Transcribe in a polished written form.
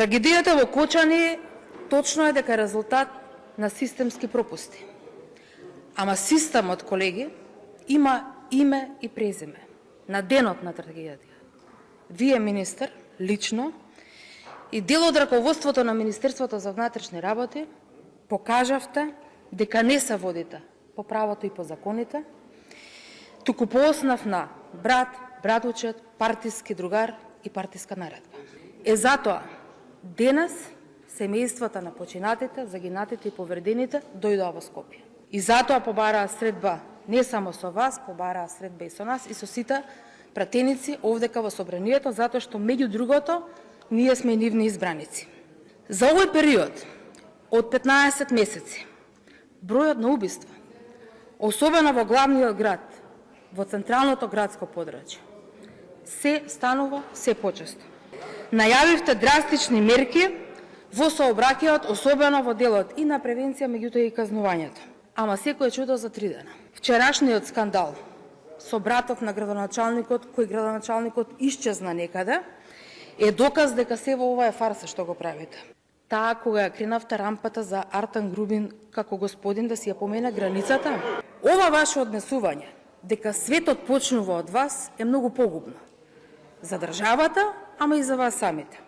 Трагедијата во Кочани точно е дека е резултат на системски пропусти. Ама системот, колеги, има име и презиме. На денот на трагедијата, вие, министер, лично и дел од раководството на Министерството за внатрешни работи покажавте дека не се водите по правото и по законите, туку по основ на брат, братучет, партиски другар и партиска наредба. Затоа денес семејствата на починатите, загинатите и повредените дојдоа во Скопје. И затоа побараа средба не само со вас, побараа средба и со нас и со сите пратеници овдека во собранието, затоа што меѓу другото ние сме нивни избраници. За овој период од 15 месеци бројот на убиства, особено во главниот град, во централното градско подрачје, се станува се почесто. Најавивте драстични мерки во сообраќајот, особено во делот и на превенција, меѓутоа и казнувањето. Ама секој е чудо за 3 дена. Вчерашниот скандал со братот на градоначалникот, кој градоначалникот исчезна некаде, е доказ дека се во ова е фарса што го правите. Таа кога ја кренавте рампата за Артан Грубин како господин да си ја помена границата, ова ваше однесување дека светот почнува од вас е многу погубно. За државата, ама и за вас самите.